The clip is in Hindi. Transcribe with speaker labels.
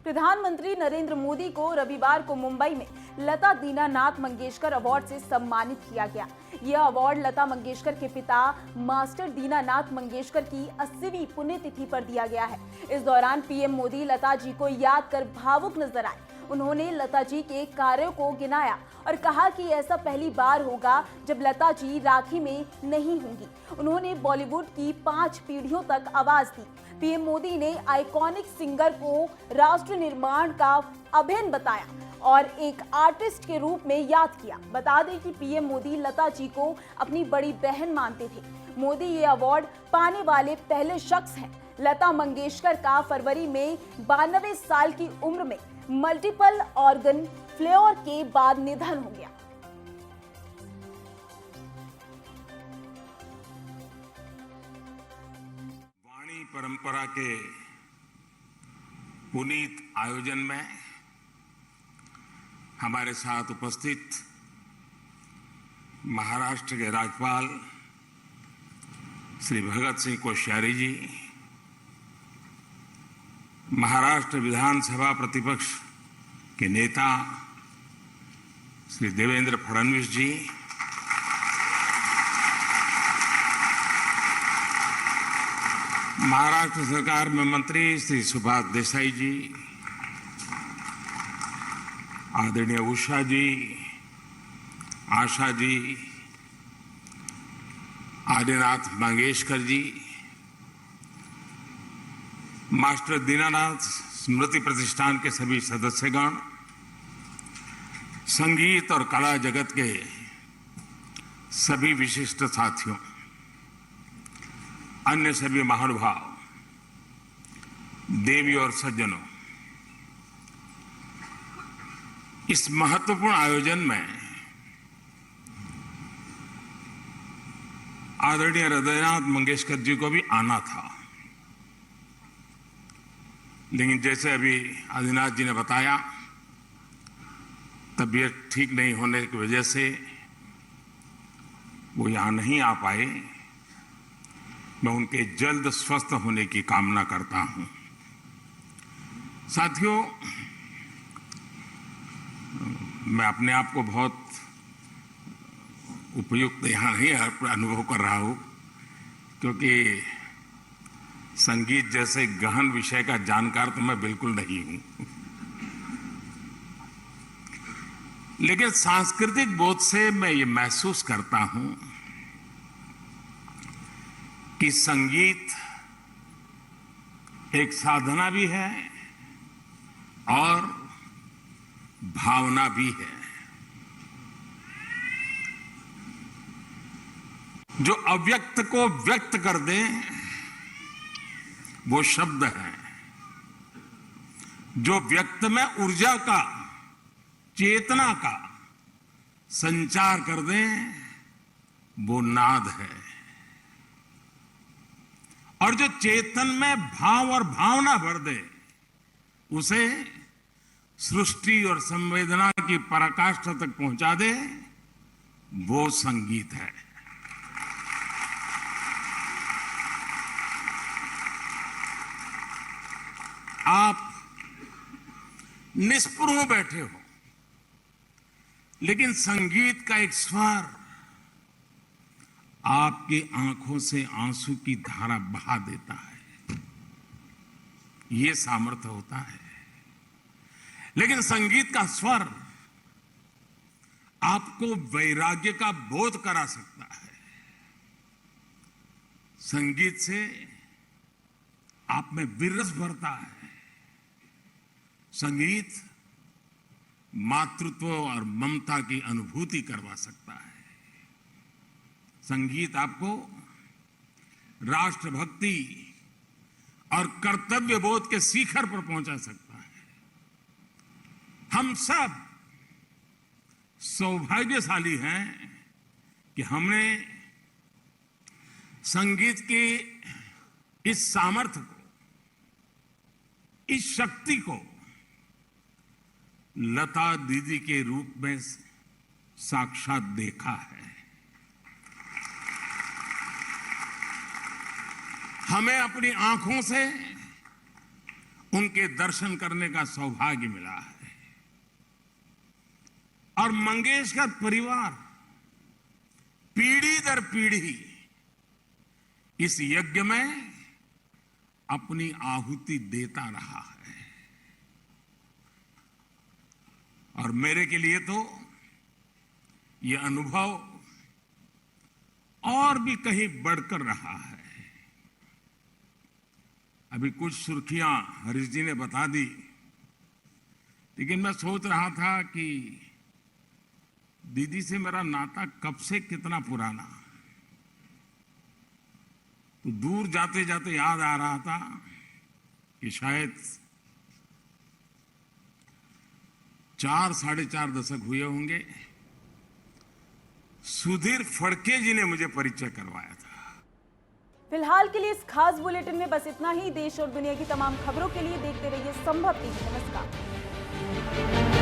Speaker 1: प्रधानमंत्री नरेंद्र मोदी को रविवार को मुंबई में लता दीनानाथ मंगेशकर अवार्ड से सम्मानित किया गया। यह अवार्ड लता मंगेशकर के पिता मास्टर दीनानाथ मंगेशकर की 80वीं पुण्यतिथि पर दिया गया है। इस दौरान पीएम मोदी लता जी को याद कर भावुक नजर आए। उन्होंने लता जी के कार्यों को गिनाया और कहा कि ऐसा पहली बार होगा जब लता जी राखी में नहीं होंगी। उन्होंने बॉलीवुड की 5 पीढ़ियों तक आवाज दी। पीएम मोदी ने आइकॉनिक सिंगर को राष्ट्र निर्माण का अभिन्न बताया और एक आर्टिस्ट के रूप में याद किया। बता दें कि पीएम मोदी लता जी को अपनी बड़ी बहन मानते थे। मोदी ये अवार्ड पाने वाले पहले शख्स हैं। लता मंगेशकर का फरवरी में 92 साल की उम्र में मल्टीपल ऑर्गन फेल्योर के बाद निधन हो गया।
Speaker 2: वाणी परंपरा के पुनीत आयोजन में हमारे साथ उपस्थित महाराष्ट्र के राज्यपाल श्री भगत सिंह कोश्यारी जी, महाराष्ट्र विधानसभा प्रतिपक्ष के नेता श्री देवेंद्र फडणवीस जी, महाराष्ट्र सरकार में मंत्री श्री सुभाष देसाई जी, आदरणीय उषा जी, आशा जी, आदिनाथ मंगेशकर जी, मास्टर दीनानाथ स्मृति प्रतिष्ठान के सभी सदस्यगण, संगीत और कला जगत के सभी विशिष्ट साथियों, अन्य सभी महानुभाव, देवी और सज्जनों, इस महत्वपूर्ण आयोजन में आदरणीय हृदयनाथ मंगेशकर जी को भी आना था, लेकिन जैसे अभी आदिनाथ जी ने बताया, तबीयत ठीक नहीं होने की वजह से वो यहां नहीं आ पाए। मैं उनके जल्द स्वस्थ होने की कामना करता हूं। साथियों, मैं अपने आप को बहुत उपयुक्त यहां नहीं अनुभव कर रहा हूं, क्योंकि संगीत जैसे गहन विषय का जानकार तो मैं बिल्कुल नहीं हूं, लेकिन सांस्कृतिक बोध से मैं ये महसूस करता हूं कि संगीत एक साधना भी है और भावना भी है। जो अव्यक्त को व्यक्त कर दे वो शब्द है, जो व्यक्त में ऊर्जा का, चेतना का संचार कर दे वो नाद है, और जो चेतन में भाव और भावना भर दे उसे सृष्टि और संवेदना की पराकाष्ठा तक पहुंचा दे वो संगीत है। आप निस्पृह बैठे हो, लेकिन संगीत का एक स्वर आपकी आंखों से आंसू की धारा बहा देता है। ये सामर्थ्य होता है। लेकिन संगीत का स्वर आपको वैराग्य का बोध करा सकता है। संगीत से आप में विरस भरता है। संगीत मातृत्व और ममता की अनुभूति करवा सकता है। संगीत आपको राष्ट्रभक्ति और कर्तव्य बोध के शिखर पर पहुंचा सकता है। हम सब सौभाग्यशाली हैं कि हमने संगीत की इस सामर्थ्य को, इस शक्ति को लता दीदी के रूप में साक्षात देखा है। हमें अपनी आंखों से उनके दर्शन करने का सौभाग्य मिला है। और मंगेशकर परिवार पीढ़ी दर पीढ़ी इस यज्ञ में अपनी आहुति देता रहा है। और मेरे के लिए तो यह अनुभव और भी कहीं बढ़कर रहा है। अभी कुछ सुर्खियां हरीश जी ने बता दी, लेकिन मैं सोच रहा था कि दीदी से मेरा नाता कब से कितना पुराना। तो दूर जाते जाते याद आ रहा था कि शायद 4-4.5 दशक हुए होंगे। सुधीर फड़के जी ने मुझे परिचय करवाया था।
Speaker 1: फिलहाल के लिए इस खास बुलेटिन में बस इतना ही। देश और दुनिया की तमाम खबरों के लिए देखते रहिए संभव टीवी। नमस्कार।